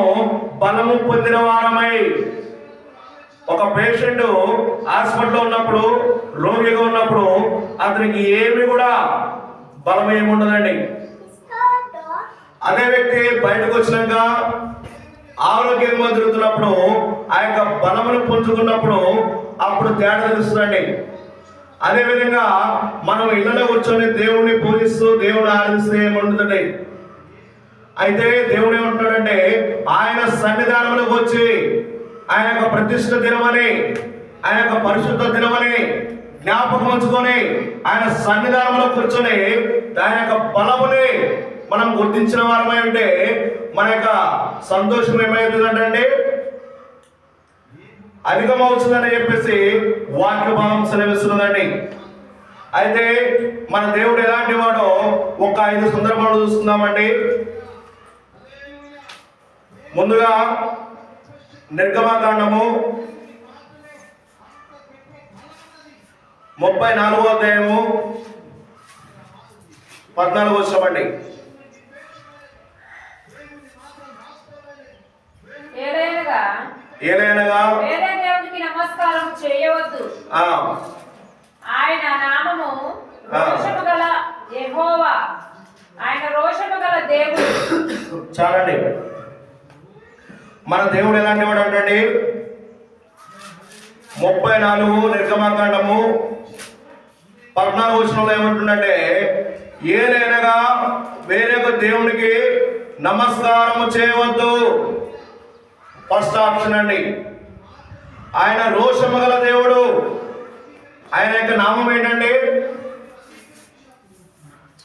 బలము పొందిన వారమై. ఒక పేషెంట్ హాస్పిటల్లో ఉన్నప్పుడు, రోగిగా ఉన్నప్పుడు అతనికి ఏమి కూడా బలం ఏముండదండి. అదే వ్యక్తి బయటకు వచ్చినాక ఆరోగ్యంగా తిరుగుతున్నప్పుడు ఆ యొక్క బలమును పుంజుకున్నప్పుడు అప్పుడు తేడా తెలుస్తుందండి. అదేవిధంగా మనం ఇళ్లలో కూర్చొని దేవుడిని పూజిస్తూ దేవుని ఆరాధిస్తే ఏముంటుందండి? అయితే దేవుడు ఏమంటున్నాడంటే ఆయన సన్నిధానంలోకి వచ్చి ఆయన యొక్క ప్రతిష్ఠ దినమని, ఆయన యొక్క పరిశుద్ధ దినమని జ్ఞాపకం ఉంచుకొని ఆయన సన్నిధానంలో కూర్చొని ఆయన యొక్క బలముని మనం గుర్తించిన వారమై ఉంటే మన యొక్క సంతోషం ఏమవుతుందంటే అధికమవుతుందని చెప్పేసి వాక్య భాగం సెలవిస్తున్నదండి. అయితే మన దేవుడు ఎలాంటి వాడో ఒక 5 సందర్భాలు చూస్తున్నామండి. ముందుగా నిర్గమకాండము 34వ అధ్యాయము 14వ వచనం అండి. ఏలైనగా వేరే దేవునికి నమస్కారం చేయవద్దు, ఆయన నామము రోషము గల యెహోవా, ఆయన రోషము గల దేవుడు. చాలండి. మన దేవుడు ఎలాంటి వాడు అంటండి? 34 నిర్గమకాండము 14వ వచనంలో ఏమంటుందంటే, ఏలైనగా వేరే ఒక దేవునికి నమస్కారము చేయవద్దు. ఫస్ట్ ఆప్షన్ అండి. ఆయన రోషము గల దేవుడు. ఆయన యొక్క నామం ఏంటండి?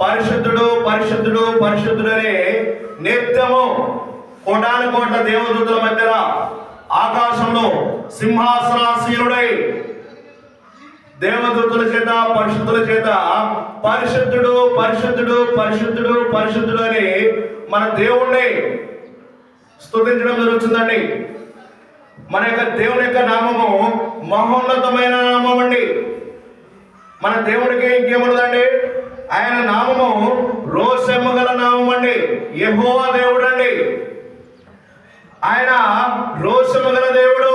పరిశుద్ధుడు, పరిశుద్ధుడు, పరిశుద్ధుడు అని నిత్యము కోటాను కోట్ల దేవదూతల మధ్యన ఆకాశంలో సింహాసనాసీనుడై దేవదూతల చేత, పరిశుద్ధుల చేత పరిశుద్ధుడు, పరిశుద్ధుడు, పరిశుద్ధుడు, పరిశుద్ధుడు అని మన దేవుణ్ణి స్తుతించడం జరుగుతుందండి. మన యొక్క దేవుని యొక్క నామము మహోన్నతమైన నామం అండి. మన దేవుడికి ఇంకేముండదండి? ఆయన నామము రోషము గల నామం అండి. యెహోవా దేవుడు అండి. ఆయన రోషము గల దేవుడు.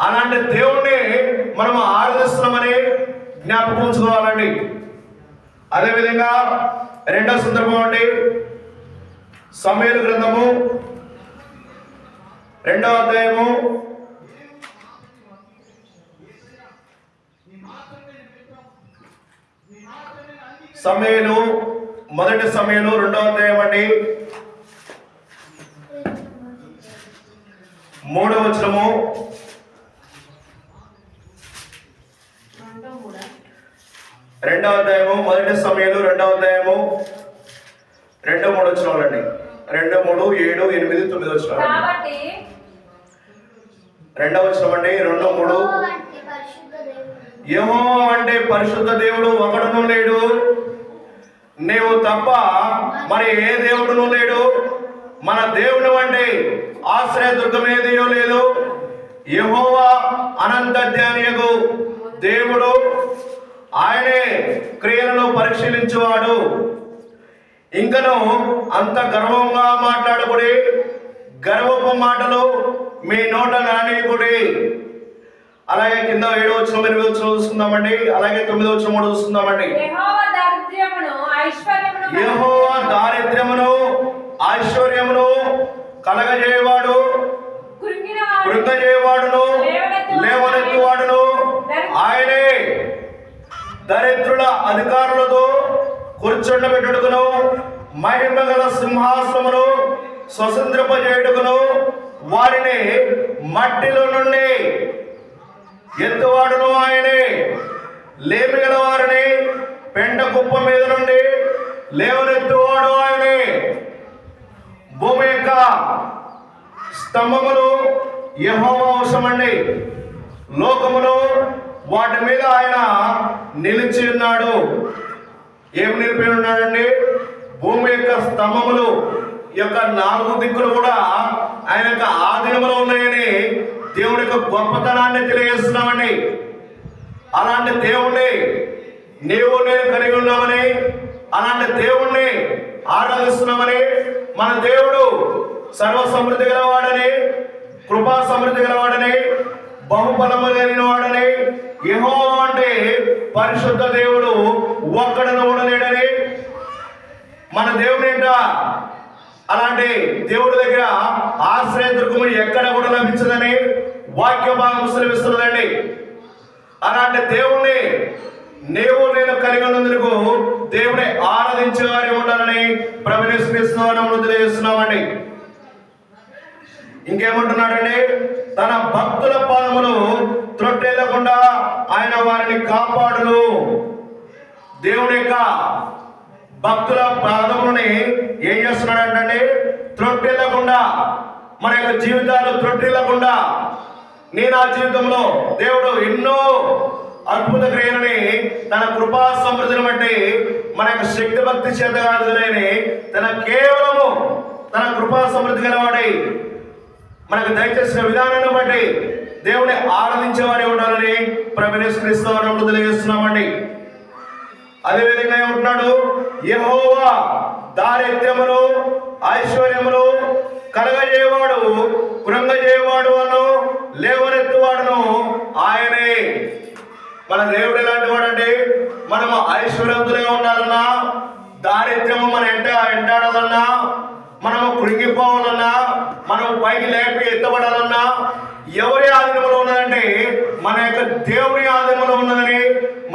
అలాంటి దేవుణ్ణి మనం ఆరాధిస్తున్నామని జ్ఞాపకం ఉంచుకోవాలండి. అదేవిధంగా రెండవ సందర్భం అండి, సమూయేలు గ్రంథము 2వ అధ్యాయము 1 సమూయేలు 2వ అధ్యాయం అండి 3వ వచనము. 2వ అధ్యాయము 1 సమూయేలు 2వ అధ్యాయము 2-3 వచనాలండి. 2, 3, 7, 8, 9 వచనాలు. కాబట్టి 2వ వచనం అండి 2, 3. యెహోవా అంటే పరిశుద్ధ దేవుడు ఒకడును లేడు, నీవు తప్ప మరి ఏ దేవుడును లేడు. మన దేవుడు అంటే ఆశ్రయదుర్గం ఏదియో లేదు. యెహోవా అనంత జ్ఞానియగు దేవుడు, ఆయనే క్రియలను పరిశీలించువాడు. ఇంకను అంత గర్వంగా మాట్లాడకుడి, గర్వపు మాటలు మీ నోట నానీయకుడి. అలాగే కింద 7వ వచనం 8వ వచనం చూస్తున్నామండి. అలాగే 9వ వచనం 3 చూస్తున్నామండి. యెహోవా దారిద్ర్యమును ఐశ్వర్యమును కలగజేయవాడు, కృంగజేయవాడును లేవనెత్తువాడును ఆయనే. దరిద్రుల అధికారులతో కూర్చుండబెట్టుటకును, మహిమ గల సింహాసనమును స్వతంత్రింపజేయుటకును వారిని మట్టిలో నుండి ఎత్తువాడును ఆయనే. లేమి గల వారిని పెంట కుప్ప మీద నుండి లేవనెత్తువాడు ఆయనే. భూమి యొక్క స్తంభములు యెహోవా వశమండి, లోకమును వాటి మీద ఆయన నిలిచి ఉన్నాడు. ఏం నిలిపి ఉన్నాడండి? భూమి యొక్క స్తంభములు యొక్క 4 దిక్కులు కూడా ఆయన యొక్క ఆధీనంలో ఉన్నాయని దేవుడి యొక్క గొప్పతనాన్ని తెలియజేస్తున్నామండి. అలాంటి దేవుణ్ణి నీవు నేను కలిగి ఉన్నామని, అలాంటి దేవుణ్ణి ఆరాధిస్తున్నామని, మన దేవుడు సర్వ సమృద్ధి గలవాడని, కృపా సమృద్ధి గలవాడని, బహుబలము కలిగిన వాడని, యెహోవా అంటే పరిశుద్ధ దేవుడు ఒక్కడను ఉండలేడని మన దేవుని ఏంట. అలాంటి దేవుడి దగ్గర ఆశ్రయదుర్గము ఎక్కడ కూడా లభించదని వాక్య భాగం సెలవిస్తున్నదండి. అలాంటి దేవుణ్ణి నీవు నేను కలిగి ఉన్నందుకు దేవుని ఆరాధించే వారి ఉండాలని ప్రభుత్వం తెలియజేస్తున్నామండి. ఇంకేమంటున్నాడండి? తన భక్తుల పాదములు త్రొట్టెల్లకుండా ఆయన వారిని కాపాడును. దేవుని యొక్క భక్తుల పాదములని ఏం చేస్తున్నాడంటే త్రొట్టెల్లకుండా, మన యొక్క జీవితాలు త్రొట్టెల్లకుండా. నేను ఆ జీవితంలో దేవుడు ఎన్నో అద్భుత క్రియలని తన కృపా సమృద్ధిని బట్టి మన యొక్క శక్తి భక్తి చేత కాదు కానీ తన కేవలము తన కృపా సమృద్ధి గలవాడై మనకు దయచేసిన విధానాన్ని బట్టి దేవుని ఆరాధించే వారే ఉండాలని ప్రభువైన యేసుక్రీస్తు నామములో తెలియజేస్తున్నామండి. అదేవిధంగా ఏమంటున్నాడు, యెహోవా దారిద్ర్యమును ఐశ్వర్యమును కలగజేయవాడు కృంగజేయవాడు అను లేవనెత్తువాడును ఆయనే. మన దేవుడు ఎలాంటి వాడంటే, మనము ఐశ్వర్యవంతులుగా ఉండాలన్నా, దారిద్ర్యము మన ఎంటాడాలన్నా, మనము కృంగిపోవాలన్నా, మనము పైకి లేపి ఎత్తబడాలన్నా ఎవరి ఆధీనంలో ఉన్నదంటే మన యొక్క దేవుని ఆధీనంలో ఉన్నదని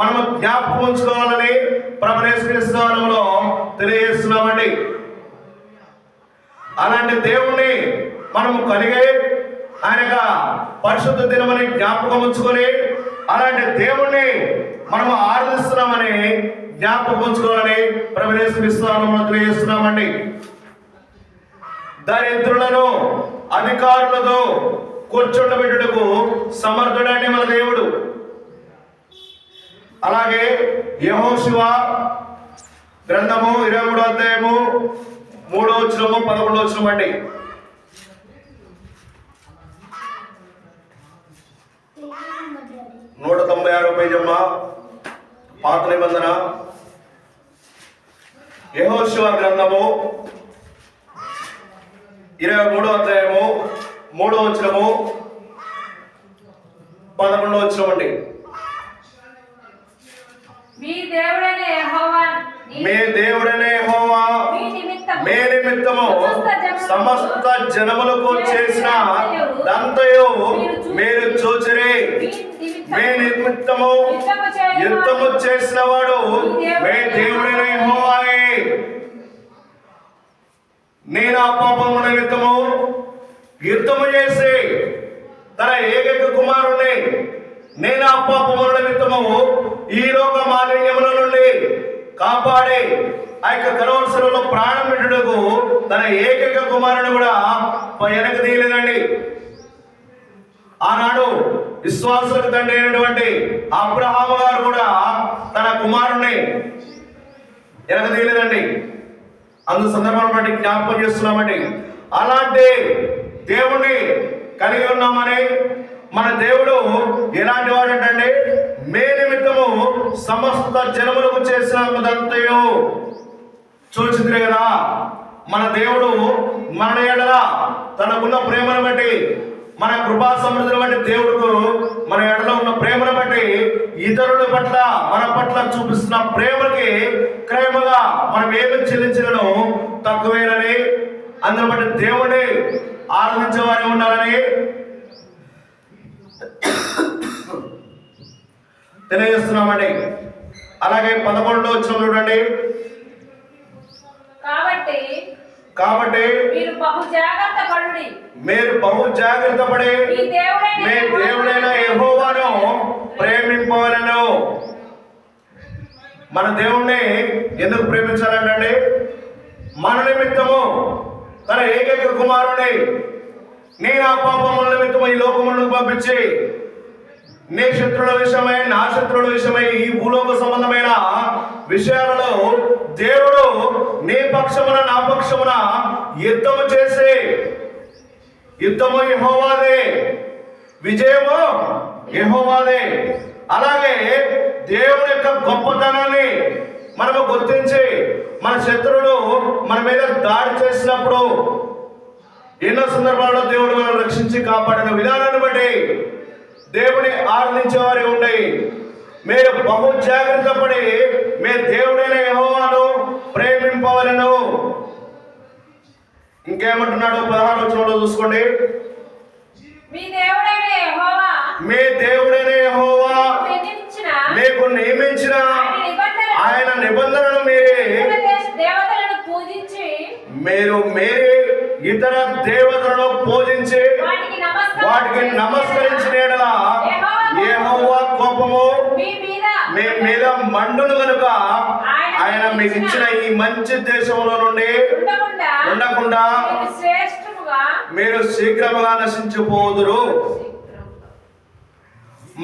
మనము జ్ఞాపకం ఉంచుకోవాలని ప్రభువైన యేసుక్రీస్తు నామములో తెలియజేస్తున్నామండి. అలాంటి దేవుణ్ణి మనము కలిగి ఆయన యొక్క పరిశుద్ధ దినమని జ్ఞాపకం ఉంచుకొని అలాంటి దేవుణ్ణి మనము ఆరాధిస్తున్నామని జ్ఞాపకం ఉంచుకోవాలని ప్రభువైన యేసుక్రీస్తు నామములో తెలియజేస్తున్నామండి. దరిద్రులను అధికారులతో కూర్చుండబెట్టుటకు సమర్థుడని మన దేవుడు. అలాగే యెహోషువ గ్రంథము 23వ అధ్యాయము 3వ వచనము 11వ వచనం అండి. 196 పేజమ్మ, పాత నిబంధన, యెహోషువ గ్రంథము 23వ అధ్యాయము 3వ వచనము 11వ వచనం అండి. మీ దేవుడైన యెహోవా మీ నిమిత్తము సమస్త జనములకు చేసిన దంతయు మీరు చూచిరి. మీ నిమిత్తము యుద్ధము చేసిన వాడు మీ దేవుడైన యెహోవాయే. నేను ఆ పాపము నిమిత్తము యుద్ధము చేసి తన ఏకైక కుమారుణ్ణి నేను ఆ పాపముల నిమిత్తము ఈ లోక మాలిన్యముల నుండి కాపాడి ఆ యొక్క కలవరసలలో ప్రాణం పెట్టుటకు తన ఏకైక కుమారుని కూడా వెనక తీయలేదండి. ఆనాడు విశ్వాసులకు తండ్రి అయినటువంటి అబ్రహాము గారు కూడా తన కుమారుణ్ణి వెనక తీయలేదండి. అందు సందర్భాన్ని బట్టి జ్ఞాపకం చేస్తున్నామండి. అలాంటి దేవుణ్ణి కలిగి ఉన్నామని, మన దేవుడు ఎలాంటి వాడంటే మే నిమిత్తము సమస్త జనములకు చేసినంతయు చూచింది కదా. మన దేవుడు మన ఎడల తనకున్న ప్రేమను బట్టి, మన కృపా సమృద్ధిని బట్టి, దేవుడుకు మన ఎడల ఉన్న ప్రేమను బట్టి ఇతరుల పట్ల మన పట్ల చూపిస్తున్న ప్రేమకి క్రయముగా మనం ఏమి చెల్లించలను తక్కువేనని, అందుని బట్టి దేవుడిని ఆరాధించే వారే ఉండాలని తెలియజేస్తున్నామండి. అలాగే 11వ వచనం చూడండి. కాబట్టి మీరు బహు జాగ్రత్త పడి మీ దేవుడైన యెహోవాను ప్రేమింపవలెను. మన దేవుణ్ణి ఎందుకు ప్రేమించాలంటే, మన నిమిత్తము తన ఏకైక కుమారుని నేను ఆ పాపముల నిమిత్తము ఈ లోకములను పంపించి నీ శత్రువుల విషయమై నా శత్రువుల విషయమై ఈ భూలోక సంబంధమైన విషయాలలో దేవుడు నీ పక్షమున నా పక్షమున యుద్ధము చేసి, యుద్ధము యెహోవాదే, విజయము యెహోవాదే. అలాగే దేవుని యొక్క గొప్పతనాన్ని మనము గుర్తించి మన శత్రువులు మన మీద దాడి చేసినప్పుడు ఎన్నో సందర్భాల్లో దేవుడు మనల్ని రక్షించి కాపాడిన విధానాన్ని బట్టి దేవుని ఆరాధించే వారే ఉండి మీరు బహు జాగ్రత్త పడి మీ దేవుడైన యెహోవాను ప్రేమింపవలెను. ఇంకేమంటున్నాడు 16వ వచనంలో చూసుకోండి. మీ దేవుడైన యెహోవా మీకు నియమించిన ఆయన నిబంధనను మీరు ఇతర దేవతలను పూజించి వాటికి నమస్కరించిన యెడల యెహోవా కోపము మీ మీద మండును కనుక ఆయన మీకు ఇచ్చిన ఈ మంచి దేశంలో నుండి ఉండకుండా మీరు శీఘ్రముగా నశించిపోదురు.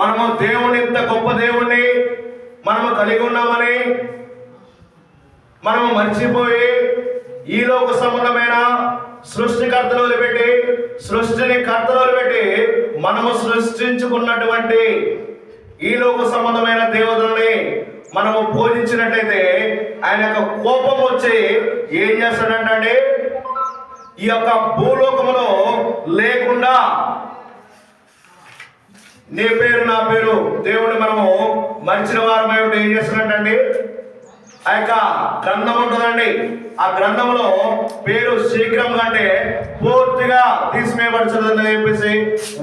మనము దేవుని ఇంత గొప్ప దేవుణ్ణి మనము కలిగి ఉన్నామని మనము మర్చిపోయి ఈ లోక సంబంధమైన సృష్టికర్తలు వదిలిపెట్టి సృష్టిని కర్తలు వదిలిపెట్టి మనము సృష్టించుకున్నటువంటి ఈ లోక సంబంధమైన దేవతలని మనము పూజించినట్లయితే ఆయన యొక్క కోపం వచ్చి ఏం చేస్తాడంటే ఈ యొక్క భూలోకములో లేకుండా నీ పేరు నా పేరు దేవుని మనము మరిచిన వారమై ఉంటే ఏం చేస్తున్నట్టండి ఆ యొక్క గ్రంథం ఉంటుందండి. ఆ గ్రంథంలో పేరు శీఘ్రంగా అంటే పూర్తిగా తీసివేయబడుతుందని చెప్పేసి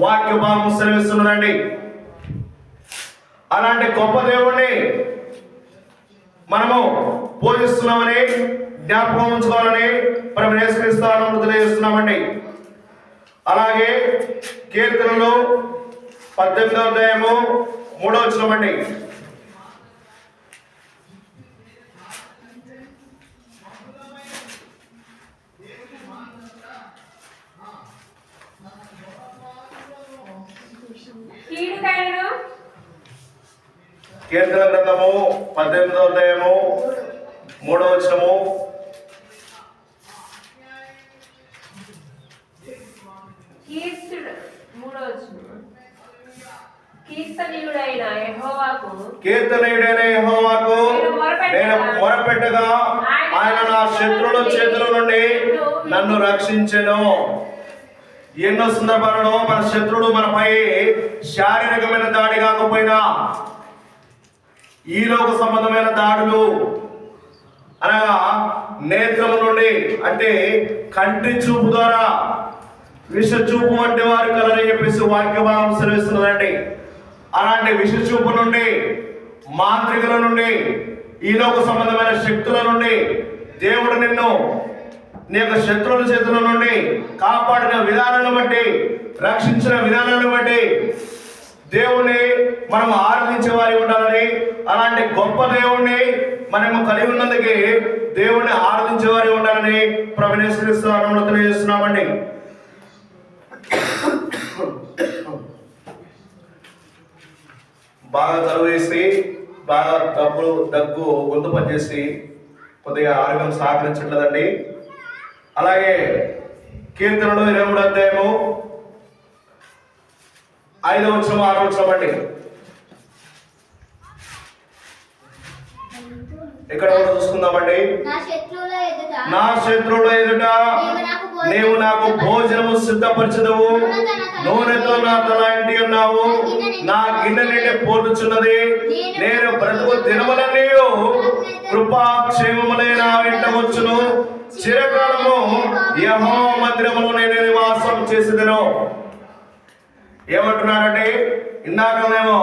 వాక్య భాగం సెలవిస్తున్నదండి. అలాంటి గొప్ప దేవుణ్ణి మనము పూజిస్తున్నామని జ్ఞాపకం ఉంచుకోవాలని మనం యేసుక్రీస్తు తెలియజేస్తున్నామండి. అలాగే కీర్తనలు 18వ అధ్యాయము 3వ వచనం అండి. కీర్తన గ్రంథము 18వ అధ్యాయము 3వ వచనము. కీర్తనీయుడైన యెహోవాకు నేను మొరపెట్టగా ఆయన నా శత్రువుల చేతుల నుండి నన్ను రక్షించెను. ఎన్నో సందర్భాలలో మన శత్రుడు మనపై శారీరకమైన దాడి కాకపోయినా ఈ లోక సంబంధమైన దాడులు అనగా నేత్రము నుండి అంటే కంటి చూపు ద్వారా విష చూపు వంటి వారు కలరని చెప్పేసి వాక్య భావం సెలవిస్తున్నదండి. అలాంటి విష చూపు నుండి, మాంత్రికుల నుండి, ఈ లోక సంబంధమైన శక్తుల నుండి దేవుడు నిన్ను నీ యొక్క శత్రువుల చేతుల నుండి కాపాడిన విధానాన్ని బట్టి, రక్షించిన విధానాన్ని బట్టి దేవుణ్ణి మనం ఆరాధించే వారి ఉండాలని, అలాంటి గొప్ప దేవుణ్ణి మనము కలిగి ఉన్నందుకే దేవుణ్ణి ఆరాధించే వారి ఉండాలని ప్రభువు యేసుక్రీస్తు నామములో తెలియజేస్తున్నామండి. బాగా తరువేసి బాగా దగ్గు గొంతు పనిచేసి కొద్దిగా ఆరోగ్యం సహకరించట్లేదండి. అలాగే కీర్తనలు 23వ అధ్యాయము 5వ వచనం 6వ వచనం అండి. ఇక్కడ కూడా చూసుకుందామండి. నా శత్రువుల ఎదుట నీవు నాకు భోజనము సిద్ధపరచదవు, నూనెతో నా తల ఇంటి ఉన్నావు, నా గిన్నె నిండి పోటుచున్నది. నేను బ్రతుకు దినములన్నీ కృపాక్షేమములే నా వెంట వచ్చును. చిరకాలము యెహోవా మందిరములో నేను నివాసం చేసేదను. ఏమంటున్నాడంటే ఇందాకనేమో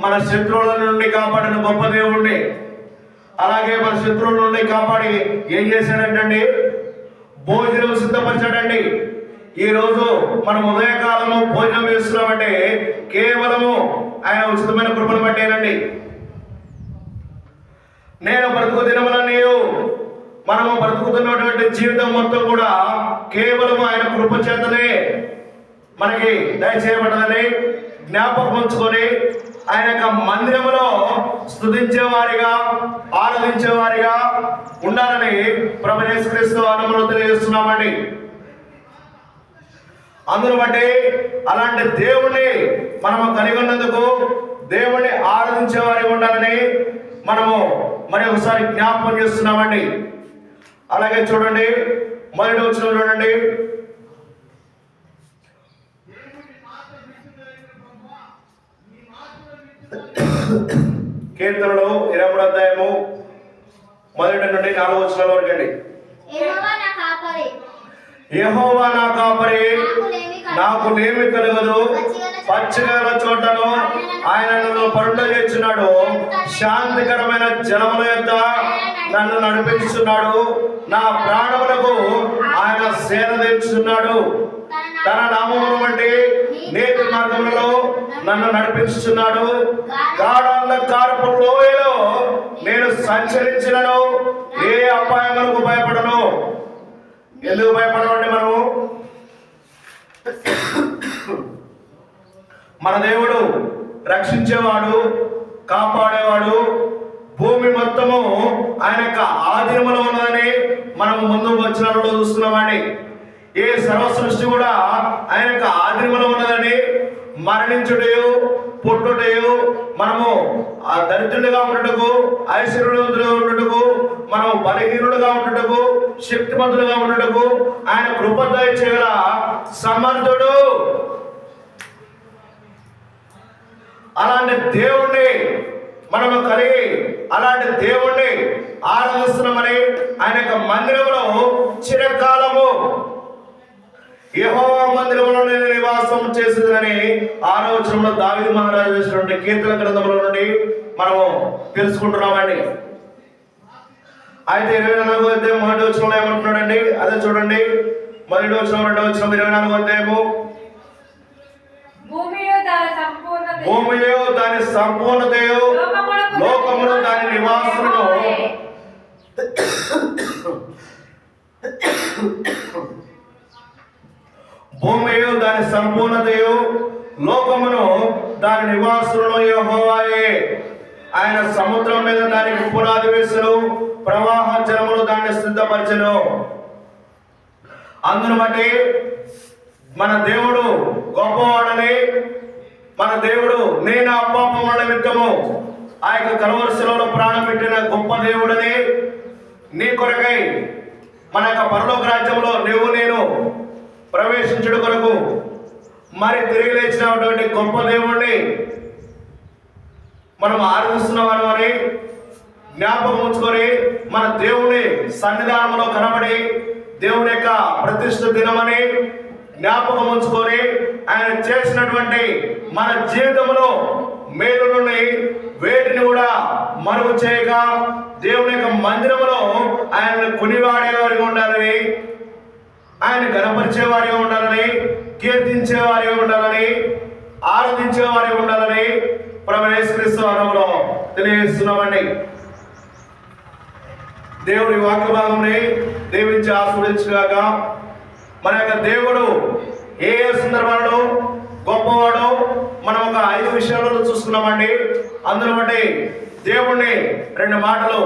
మన శత్రువుల నుండి కాపాడిన గొప్ప దేవుణ్ణి, అలాగే మన శత్రువుల నుండి కాపాడి ఏం చేశాడంటండి భోజనం సిద్ధపరిచాడండి. ఈ రోజు మనం ఉదయకాలంలో భోజనం చేస్తున్నామంటే కేవలము ఆయన ఉచితమైన కృపను బట్టేనండి. నేను బ్రతుకు దినములన్నీ మనము బ్రతుకుతున్నటువంటి జీవితం మొత్తం కూడా కేవలం ఆయన కృప చేతనే మనకి దయచేయబడదని జ్ఞాపకం ఉంచుకొని ఆయన యొక్క మందిరములో స్తుతించే వారిగా, ఆరాధించే వారిగా ఉండాలని ప్రభువు యేసుక్రీస్తు నామములో తెలియజేస్తున్నామండి. అందును బట్టి అలాంటి దేవుణ్ణి మనము కలిగి ఉన్నందుకు దేవుణ్ణి ఆరాధించే వారిగా ఉండాలని మనము మరి ఒకసారి జ్ఞాపకం చేస్తున్నామండి. అలాగే చూడండి, మొదటి వచనం చూడండి. కీర్తనలు 23వ అధ్యాయము 1 నుండి 4వ వచనాల వరకు అండి. యెహోవా నా కాపరి, నాకు లేమి కలగదు. పచ్చిగల చోటను ఆయన నన్ను పరుండజేస్తున్నాడు. శాంతికరమైన జలముల యొద్ద నన్ను నడిపిస్తున్నాడు. నా ప్రాణములకు ఆయన సేద తీర్చుతున్నాడు. తన నామమును బట్టి నీతి మార్గములలో నన్ను నడిపిస్తున్నాడు. గాఢాంధకారపు లోయలో నేను సంచరించినను ఏ అపాయములకు భయపడను. ఎందుకు భయపడమండి? మనము మన దేవుడు రక్షించేవాడు, కాపాడేవాడు. భూమి మొత్తము ఆయన యొక్క ఆధీనంలో ఉన్నదని మనం ముందు వచనాలలో చూస్తున్నామండి. ఈ సర్వ సృష్టి కూడా ఆయన యొక్క ఆధీనంలో ఉన్నదని, మరణించుటయు పుట్టుటయు మనము ఆ దరిద్రులుగా ఉండటకు, ఐశ్వర్యవంతులుగా ఉండటకు, మనం బలహీనులుగా ఉండటకు, శక్తిమంతులుగా ఉండటకు ఆయన కృప దయచేయగల సమర్థుడు. అలాంటి దేవుణ్ణి మనము కలిగి అలాంటి దేవుణ్ణి ఆరాధిస్తున్నామని ఆయన యొక్క మందిరంలో చిరకాలము యెహోవా మందిరంలో నేను నివాసం చేసేదని ఆలోచనలో దావీదు మహారాజు వేసినటువంటి కీర్తన గ్రంథంలో నుండి మనము తెలుసుకుంటున్నామండి. అయితే 24వ అధ్యాయం 1వ వచనంలో ఏమంటున్నాడండి? అదే చూడండి, 1వ వచనం 2వ వచనం 24వ అధ్యాయము. భూమియో దాని సంపూర్ణతయు లోకమును దాని నివాసులను భూమియు దాని సంపూర్ణతయు లోకమును దాని నివాసులను యెహోవాయే. ఆయన సముద్రం మీద దానికి పునాది వేసెను, ప్రవాహ జలములు దాన్ని సిద్ధపరచెను. అందును బట్టి మన దేవుడు గొప్పవాడని, మన దేవుడు నేను అపాపముల నిమిత్తము ఆ యొక్క కలువరి శిలువలో ప్రాణం పెట్టిన గొప్ప దేవుడని, నీ కొరకై మన యొక్క పరలోక రాజ్యంలో నువ్వు నేను ప్రవేశించడం కొరకు మరి తిరిగి లేచినటువంటి గొప్ప దేవుణ్ణి మనం ఆరాధిస్తున్నామని అని జ్ఞాపకం ఉంచుకొని, మన దేవుని సన్నిధానంలో కనబడి దేవుని యొక్క ప్రతిష్ఠ దినమని జ్ఞాపకం ఉంచుకొని ఆయన చేసినటువంటి మన జీవితంలో మేలుని వేటిని కూడా మరుగు చేయక దేవుని యొక్క మందిరంలో ఆయనను కొనివాడేవారిగా ఉండాలని, ఆయన గణపరిచేవారిగా ఉండాలని, కీర్తించేవారిగా ఉండాలని, ఆరాధించేవారిగా ఉండాలని ప్రభువైన యేసుక్రీస్తు నామములో తెలియజేస్తున్నామండి. దేవుడి వాక్య భాగంని దీవించి ఆశీర్వదించుగాక. మన యొక్క దేవుడు ఏ ఏ సందర్భాలలో గొప్పవాడు మనం ఒక 5 విషయాలలో చూసుకున్నామండి. అందులో బట్టి దేవుణ్ణి 2 మాటలు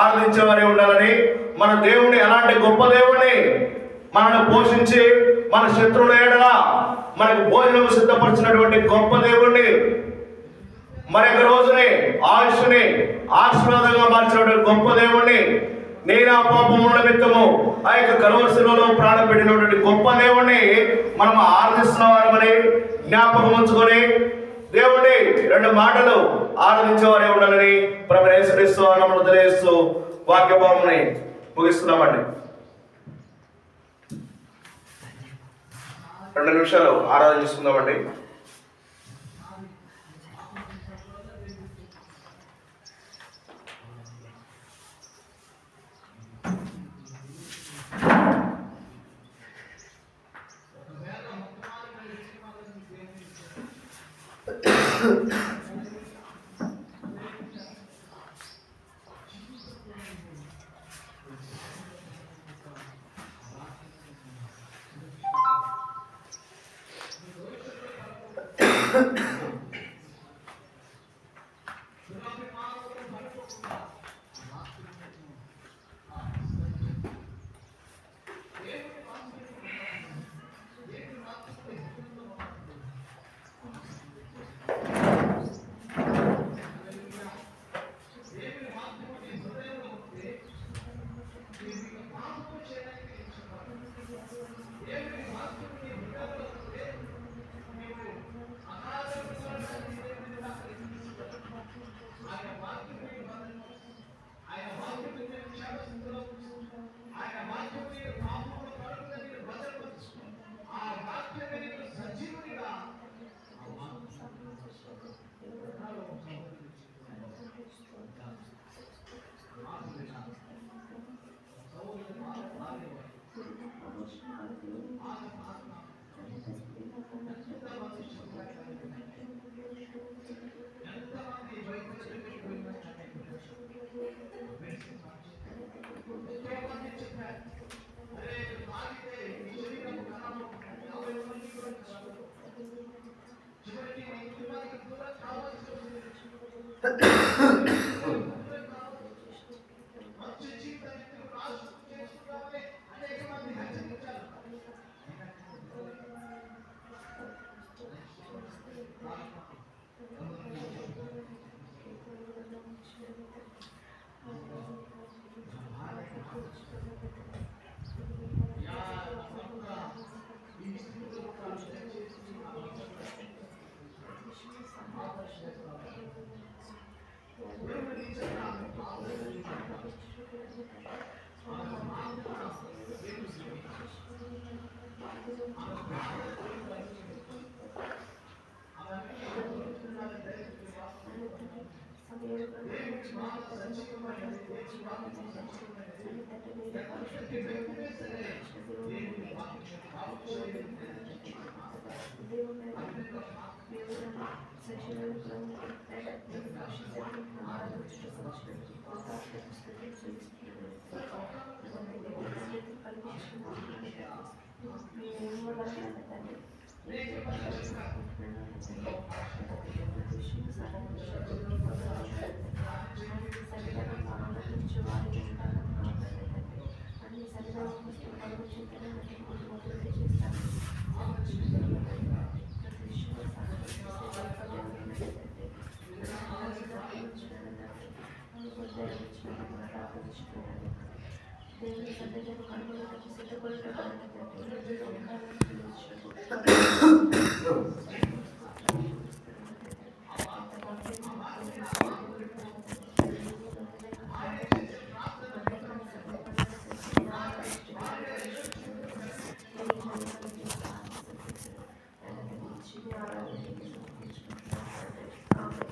ఆరాధించేవారే ఉండాలని, మన దేవుణ్ణి అలాంటి గొప్ప దేవుణ్ణి మనల్ని పోషించి మన శత్రువుల ఏడల మనకు భోజనం సిద్ధపరిచినటువంటి గొప్ప దేవుణ్ణి, మరొక రోజుని ఆయుష్ని ఆశీర్వాదంగా మార్చినటువంటి గొప్ప దేవుణ్ణి, నేను ఆ పాపముల నిమిత్తము ఆ యొక్క కలువరి శిలువలో ప్రాణం పెట్టినటువంటి గొప్ప దేవుణ్ణి మనం ఆరాధిస్తున్నవారమని జ్ఞాపకం ఉంచుకొని దేవుణ్ణి 2 మాటలు ఆరాధించేవారే ఉండాలని ప్రభువైన యేసుక్రీస్తు నామములో తెలియజేస్తూ వాక్యభావముని ముగిస్తున్నామండి. 2 నిమిషాలు ఆరాధన చేసుకుందామండి.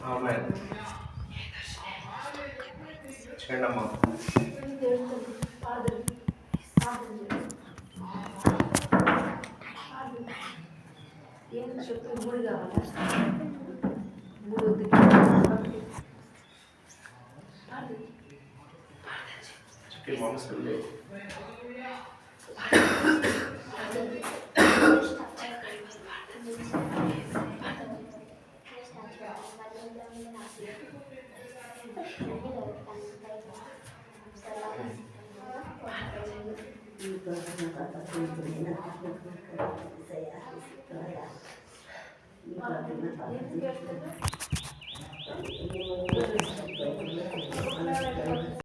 ఆమేన్. చేయండి అమ్మా. ఏం చెప్పు గుడి కావాలా గుడి వద్దు చికెన్ మాంసం ఎందుకు